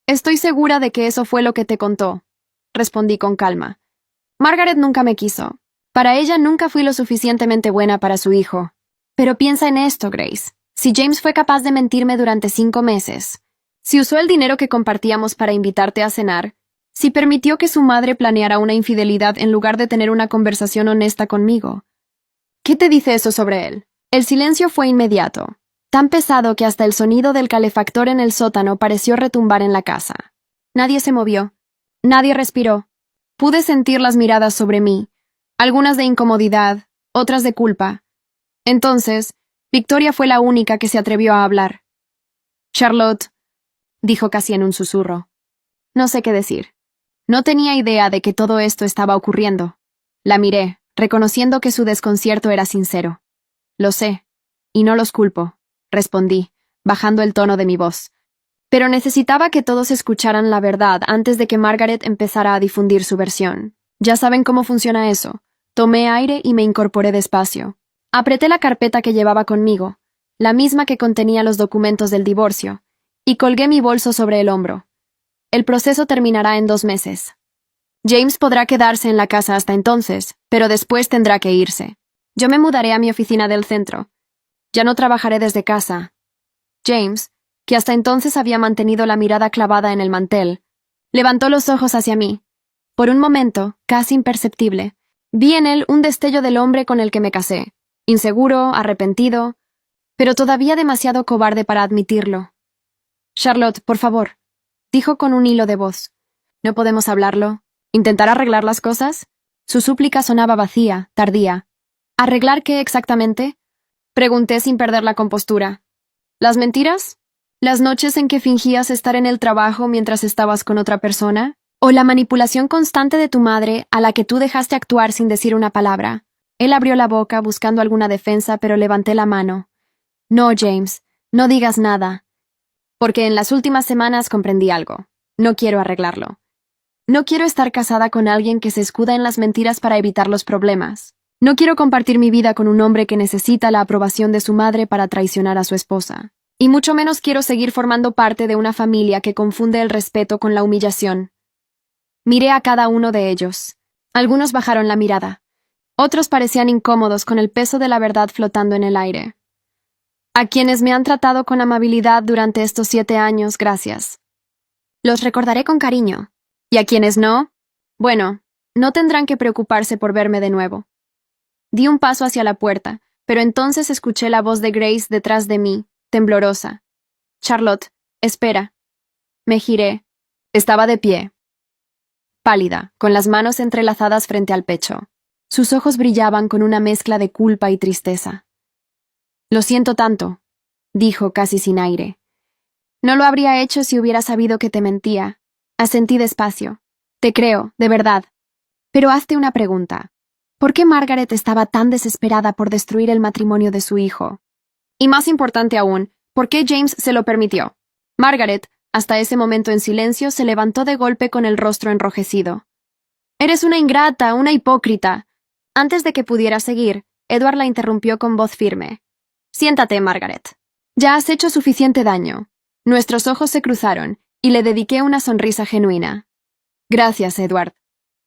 Estoy segura de que eso fue lo que te contó, respondí con calma. Margaret nunca me quiso. Para ella nunca fui lo suficientemente buena para su hijo. Pero piensa en esto, Grace. Si James fue capaz de mentirme durante 5 meses, si usó el dinero que compartíamos para invitarte a cenar, si permitió que su madre planeara una infidelidad en lugar de tener una conversación honesta conmigo, ¿qué te dice eso sobre él? El silencio fue inmediato, tan pesado que hasta el sonido del calefactor en el sótano pareció retumbar en la casa. Nadie se movió. Nadie respiró. Pude sentir las miradas sobre mí, algunas de incomodidad, otras de culpa. Entonces, Victoria fue la única que se atrevió a hablar. Charlotte, dijo casi en un susurro. No sé qué decir. No tenía idea de que todo esto estaba ocurriendo. La miré, reconociendo que su desconcierto era sincero. Lo sé, y no los culpo, respondí, bajando el tono de mi voz. Pero necesitaba que todos escucharan la verdad antes de que Margaret empezara a difundir su versión. Ya saben cómo funciona eso. Tomé aire y me incorporé despacio. Apreté la carpeta que llevaba conmigo, la misma que contenía los documentos del divorcio, y colgué mi bolso sobre el hombro. El proceso terminará en 2 meses. James podrá quedarse en la casa hasta entonces, pero después tendrá que irse. Yo me mudaré a mi oficina del centro. Ya no trabajaré desde casa. James, que hasta entonces había mantenido la mirada clavada en el mantel, levantó los ojos hacia mí. Por un momento, casi imperceptible, vi en él un destello del hombre con el que me casé, inseguro, arrepentido, pero todavía demasiado cobarde para admitirlo. Charlotte, por favor, dijo con un hilo de voz. ¿No podemos hablarlo? ¿Intentar arreglar las cosas? Su súplica sonaba vacía, tardía. ¿Arreglar qué exactamente? Pregunté sin perder la compostura. ¿Las mentiras? ¿Las noches en que fingías estar en el trabajo mientras estabas con otra persona? ¿O la manipulación constante de tu madre a la que tú dejaste actuar sin decir una palabra? Él abrió la boca buscando alguna defensa, pero levanté la mano. No, James, no digas nada. Porque en las últimas semanas comprendí algo. No quiero arreglarlo. No quiero estar casada con alguien que se escuda en las mentiras para evitar los problemas. No quiero compartir mi vida con un hombre que necesita la aprobación de su madre para traicionar a su esposa. Y mucho menos quiero seguir formando parte de una familia que confunde el respeto con la humillación. Miré a cada uno de ellos. Algunos bajaron la mirada. Otros parecían incómodos con el peso de la verdad flotando en el aire. A quienes me han tratado con amabilidad durante estos 7 años, gracias. Los recordaré con cariño. ¿Y a quienes no? Bueno, no tendrán que preocuparse por verme de nuevo. Di un paso hacia la puerta, pero entonces escuché la voz de Grace detrás de mí, temblorosa. Charlotte, espera. Me giré. Estaba de pie, pálida, con las manos entrelazadas frente al pecho. Sus ojos brillaban con una mezcla de culpa y tristeza. Lo siento tanto, dijo casi sin aire. No lo habría hecho si hubiera sabido que te mentía. Asentí despacio. Te creo, de verdad. Pero hazte una pregunta. ¿Por qué Margaret estaba tan desesperada por destruir el matrimonio de su hijo? Y más importante aún, ¿por qué James se lo permitió? Margaret, hasta ese momento en silencio, se levantó de golpe con el rostro enrojecido. Eres una ingrata, una hipócrita. Antes de que pudiera seguir, Edward la interrumpió con voz firme. Siéntate, Margaret. Ya has hecho suficiente daño. Nuestros ojos se cruzaron, y le dediqué una sonrisa genuina. Gracias, Edward.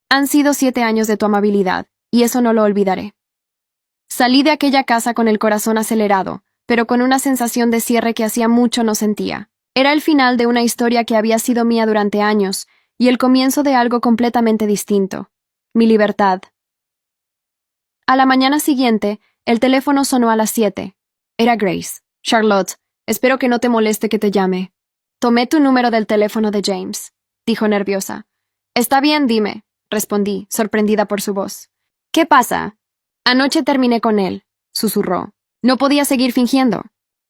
Han sido 7 años de tu amabilidad, y eso no lo olvidaré. Salí de aquella casa con el corazón acelerado, pero con una sensación de cierre que hacía mucho no sentía. Era el final de una historia que había sido mía durante años, y el comienzo de algo completamente distinto. Mi libertad. A la mañana siguiente, el teléfono sonó a las 7. Era Grace. Charlotte, espero que no te moleste que te llame. Tomé tu número del teléfono de James, dijo nerviosa. Está bien, dime, respondí, sorprendida por su voz. ¿Qué pasa? Anoche terminé con él, susurró. No podía seguir fingiendo.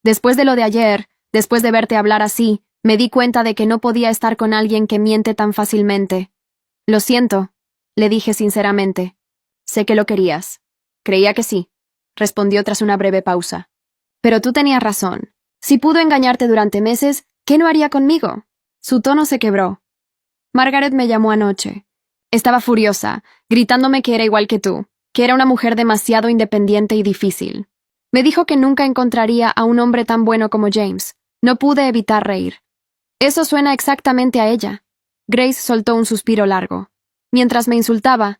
Después de lo de ayer, después de verte hablar así, me di cuenta de que no podía estar con alguien que miente tan fácilmente. Lo siento, le dije sinceramente. Sé que lo querías. Creía que sí, respondió tras una breve pausa. Pero tú tenías razón. Si pudo engañarte durante meses, ¿qué no haría conmigo? Su tono se quebró. Margaret me llamó anoche. Estaba furiosa, gritándome que era igual que tú, que era una mujer demasiado independiente y difícil. Me dijo que nunca encontraría a un hombre tan bueno como James. No pude evitar reír. Eso suena exactamente a ella. Grace soltó un suspiro largo. Mientras me insultaba,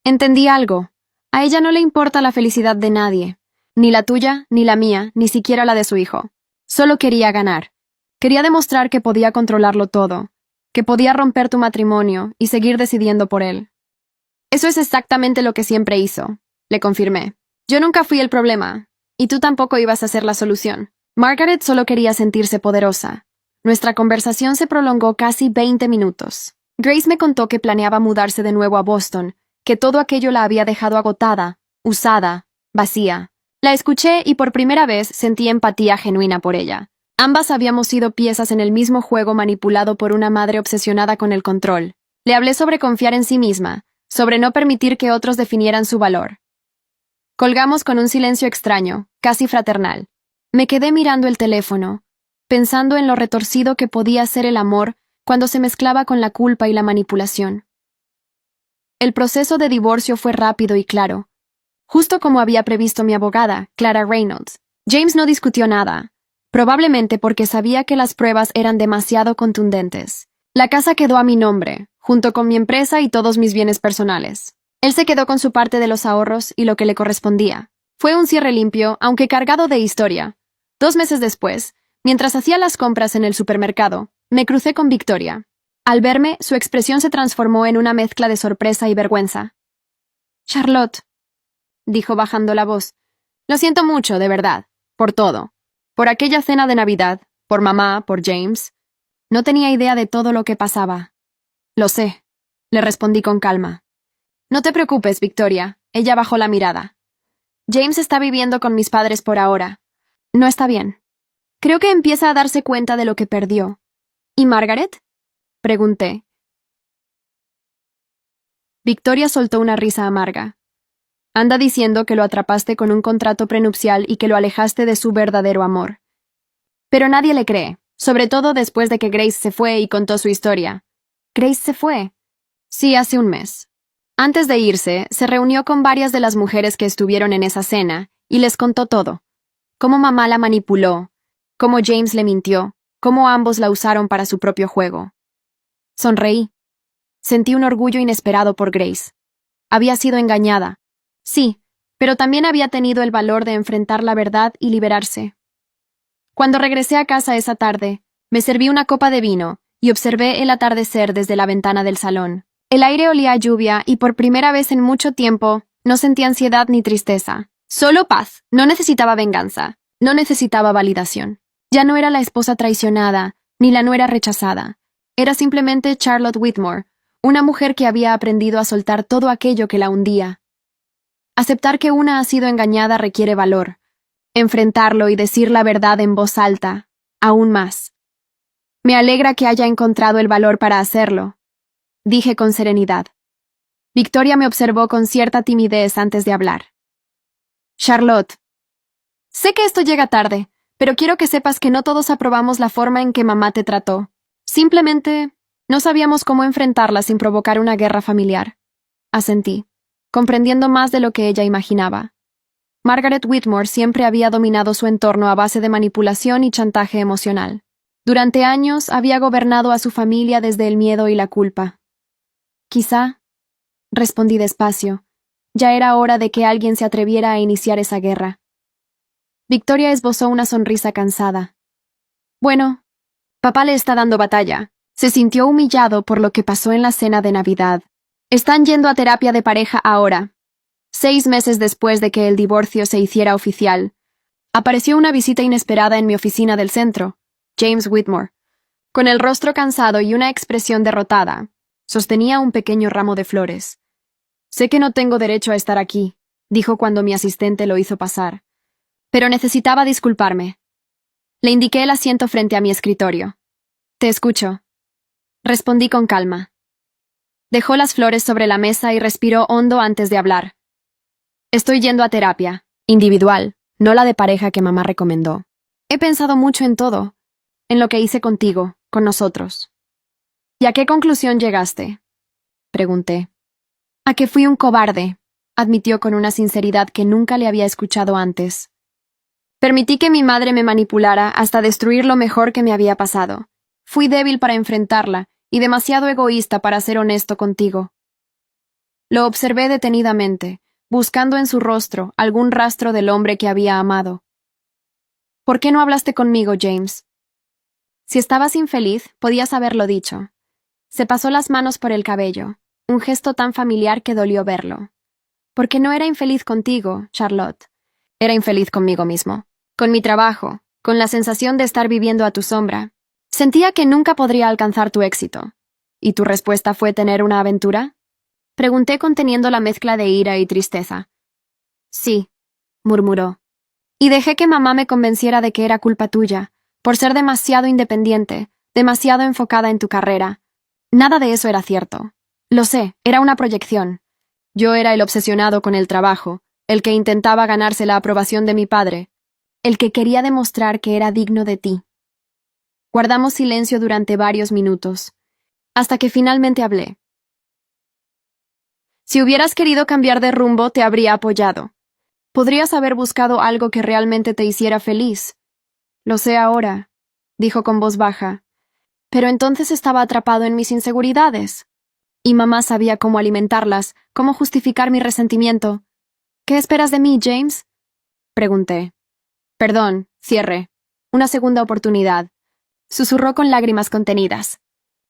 entendí algo. A ella no le importa la felicidad de nadie. Ni la tuya, ni la mía, ni siquiera la de su hijo. Solo quería ganar. Quería demostrar que podía controlarlo todo, que podía romper tu matrimonio y seguir decidiendo por él. Eso es exactamente lo que siempre hizo, le confirmé. Yo nunca fui el problema, y tú tampoco ibas a ser la solución. Margaret solo quería sentirse poderosa. Nuestra conversación se prolongó casi 20 minutos. Grace me contó que planeaba mudarse de nuevo a Boston, que todo aquello la había dejado agotada, usada, vacía. La escuché y por primera vez sentí empatía genuina por ella. Ambas habíamos sido piezas en el mismo juego manipulado por una madre obsesionada con el control. Le hablé sobre confiar en sí misma, sobre no permitir que otros definieran su valor. Colgamos con un silencio extraño, casi fraternal. Me quedé mirando el teléfono, pensando en lo retorcido que podía ser el amor cuando se mezclaba con la culpa y la manipulación. El proceso de divorcio fue rápido y claro, justo como había previsto mi abogada, Clara Reynolds. James no discutió nada, probablemente porque sabía que las pruebas eran demasiado contundentes. La casa quedó a mi nombre, junto con mi empresa y todos mis bienes personales. Él se quedó con su parte de los ahorros y lo que le correspondía. Fue un cierre limpio, aunque cargado de historia. 2 meses después, mientras hacía las compras en el supermercado, me crucé con Victoria. Al verme, su expresión se transformó en una mezcla de sorpresa y vergüenza. «Charlotte», dijo bajando la voz, «lo siento mucho, de verdad, por todo. Por aquella cena de Navidad, por mamá, por James. No tenía idea de todo lo que pasaba». «Lo sé», le respondí con calma. «No te preocupes, Victoria», ella bajó la mirada. «James está viviendo con mis padres por ahora. No está bien. Creo que empieza a darse cuenta de lo que perdió». «¿Y Margaret?», pregunté. Victoria soltó una risa amarga. «Anda diciendo que lo atrapaste con un contrato prenupcial y que lo alejaste de su verdadero amor. Pero nadie le cree, sobre todo después de que Grace se fue y contó su historia». «¿Grace se fue?» «Sí, hace un mes. Antes de irse, se reunió con varias de las mujeres que estuvieron en esa cena y les contó todo. Cómo mamá la manipuló, cómo James le mintió, cómo ambos la usaron para su propio juego». Sonreí. Sentí un orgullo inesperado por Grace. Había sido engañada. Sí, pero también había tenido el valor de enfrentar la verdad y liberarse. Cuando regresé a casa esa tarde, me serví una copa de vino y observé el atardecer desde la ventana del salón. El aire olía a lluvia y por primera vez en mucho tiempo no sentí ansiedad ni tristeza. Solo paz. No necesitaba venganza. No necesitaba validación. Ya no era la esposa traicionada, ni la nuera rechazada. Era simplemente Charlotte Whitmore, una mujer que había aprendido a soltar todo aquello que la hundía. Aceptar que una ha sido engañada requiere valor. Enfrentarlo y decir la verdad en voz alta, aún más. Me alegra que haya encontrado el valor para hacerlo, dije con serenidad. Victoria me observó con cierta timidez antes de hablar. «Charlotte, sé que esto llega tarde, pero quiero que sepas que no todos aprobamos la forma en que mamá te trató. Simplemente no sabíamos cómo enfrentarla sin provocar una guerra familiar». Asentí, comprendiendo más de lo que ella imaginaba. Margaret Whitmore siempre había dominado su entorno a base de manipulación y chantaje emocional. Durante años había gobernado a su familia desde el miedo y la culpa. «Quizá», respondí despacio, «ya era hora de que alguien se atreviera a iniciar esa guerra». Victoria esbozó una sonrisa cansada. «Bueno, papá le está dando batalla». Se sintió humillado por lo que pasó en la cena de Navidad. «Están yendo a terapia de pareja ahora». 6 meses después de que el divorcio se hiciera oficial, apareció una visita inesperada en mi oficina del centro, James Whitmore. Con el rostro cansado y una expresión derrotada, sostenía un pequeño ramo de flores. «Sé que no tengo derecho a estar aquí», dijo cuando mi asistente lo hizo pasar. «Pero necesitaba disculparme». Le indiqué el asiento frente a mi escritorio. «Te escucho», respondí con calma. Dejó las flores sobre la mesa y respiró hondo antes de hablar. «Estoy yendo a terapia, individual, no la de pareja que mamá recomendó. He pensado mucho en todo, en lo que hice contigo, con nosotros». «¿Y a qué conclusión llegaste?», pregunté. «A que fui un cobarde», admitió con una sinceridad que nunca le había escuchado antes. «Permití que mi madre me manipulara hasta destruir lo mejor que me había pasado. Fui débil para enfrentarla y demasiado egoísta para ser honesto contigo. Lo observé detenidamente, buscando en su rostro algún rastro del hombre que había amado. ¿Por qué no hablaste conmigo, James? Si estabas infeliz, podías haberlo dicho. Se pasó las manos por el cabello, un gesto tan familiar que dolió verlo. Porque no era infeliz contigo, Charlotte. Era infeliz conmigo mismo, con mi trabajo, con la sensación de estar viviendo a tu sombra. Sentía que nunca podría alcanzar tu éxito. ¿Y tu respuesta fue tener una aventura? Pregunté conteniendo la mezcla de ira y tristeza. Sí, murmuró. Y dejé que mamá me convenciera de que era culpa tuya, por ser demasiado independiente, demasiado enfocada en tu carrera. Nada de eso era cierto. Lo sé, era una proyección. Yo era el obsesionado con el trabajo, el que intentaba ganarse la aprobación de mi padre, el que quería demostrar que era digno de ti. Guardamos silencio durante varios minutos, hasta que finalmente hablé. Si hubieras querido cambiar de rumbo, te habría apoyado. Podrías haber buscado algo que realmente te hiciera feliz. Lo sé ahora, dijo con voz baja, pero entonces estaba atrapado en mis inseguridades. Y mamá sabía cómo alimentarlas, cómo justificar mi resentimiento. ¿Qué esperas de mí, James? Pregunté. Perdón, cierre. Una segunda oportunidad. Susurró con lágrimas contenidas.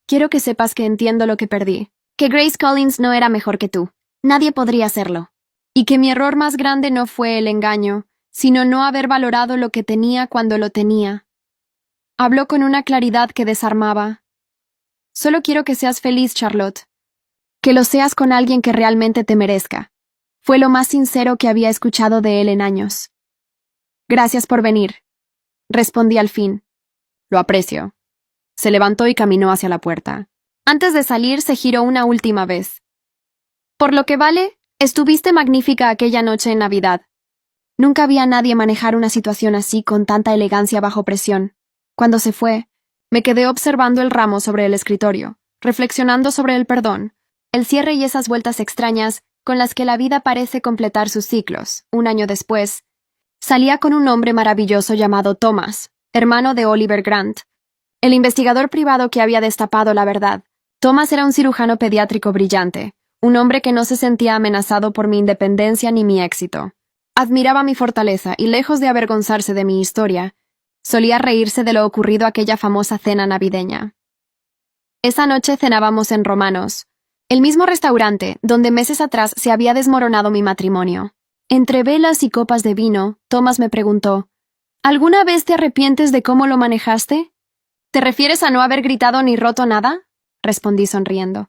Quiero que sepas que entiendo lo que perdí, que Grace Collins no era mejor que tú. Nadie podría serlo. Y que mi error más grande no fue el engaño, sino no haber valorado lo que tenía cuando lo tenía. Habló con una claridad que desarmaba. Solo quiero que seas feliz, Charlotte. Que lo seas con alguien que realmente te merezca. Fue lo más sincero que había escuchado de él en años. Gracias por venir, respondí al fin. Lo aprecio. Se levantó y caminó hacia la puerta. Antes de salir, se giró una última vez. Por lo que vale, estuviste magnífica aquella noche en Navidad. Nunca vi a nadie manejar una situación así con tanta elegancia bajo presión. Cuando se fue, me quedé observando el ramo sobre el escritorio, reflexionando sobre el perdón, el cierre y esas vueltas extrañas con las que la vida parece completar sus ciclos. Un año después, salía con un hombre maravilloso llamado Thomas, hermano de Oliver Grant, el investigador privado que había destapado la verdad. Thomas era un cirujano pediátrico brillante, un hombre que no se sentía amenazado por mi independencia ni mi éxito. Admiraba mi fortaleza y, lejos de avergonzarse de mi historia, solía reírse de lo ocurrido aquella famosa cena navideña. Esa noche cenábamos en Romanos, el mismo restaurante donde meses atrás se había desmoronado mi matrimonio. Entre velas y copas de vino, Thomas me preguntó, ¿alguna vez te arrepientes de cómo lo manejaste? ¿Te refieres a no haber gritado ni roto nada? Respondí sonriendo.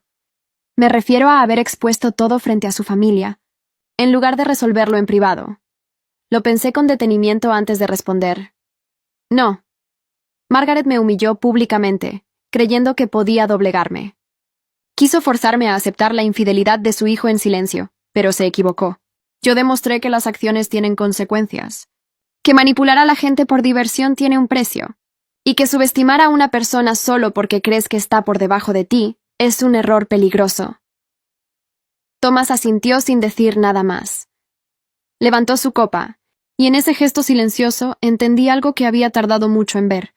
Me refiero a haber expuesto todo frente a su familia, en lugar de resolverlo en privado. Lo pensé con detenimiento antes de responder. No. Margaret me humilló públicamente, creyendo que podía doblegarme. Quiso forzarme a aceptar la infidelidad de su hijo en silencio, pero se equivocó. Yo demostré que las acciones tienen consecuencias, que manipular a la gente por diversión tiene un precio, y que subestimar a una persona solo porque crees que está por debajo de ti es un error peligroso. Thomas asintió sin decir nada más. Levantó su copa, y en ese gesto silencioso entendí algo que había tardado mucho en ver.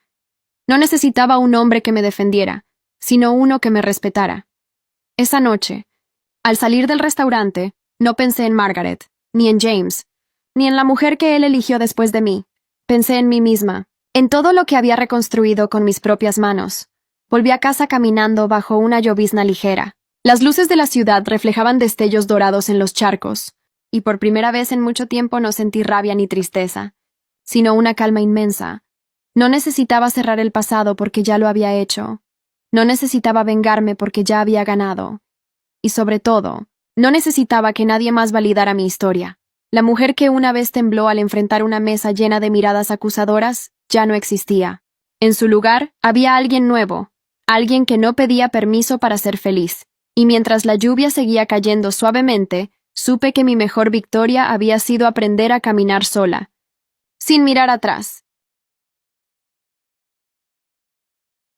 No necesitaba un hombre que me defendiera, sino uno que me respetara. Esa noche, al salir del restaurante, no pensé en Margaret, ni en James, ni en la mujer que él eligió después de mí. Pensé en mí misma, en todo lo que había reconstruido con mis propias manos. Volví a casa caminando bajo una llovizna ligera. Las luces de la ciudad reflejaban destellos dorados en los charcos, y por primera vez en mucho tiempo no sentí rabia ni tristeza, sino una calma inmensa. No necesitaba cerrar el pasado porque ya lo había hecho. No necesitaba vengarme porque ya había ganado. Y sobre todo, no necesitaba que nadie más validara mi historia. La mujer que una vez tembló al enfrentar una mesa llena de miradas acusadoras ya no existía. En su lugar había alguien nuevo, alguien que no pedía permiso para ser feliz. Y mientras la lluvia seguía cayendo suavemente, supe que mi mejor victoria había sido aprender a caminar sola, sin mirar atrás.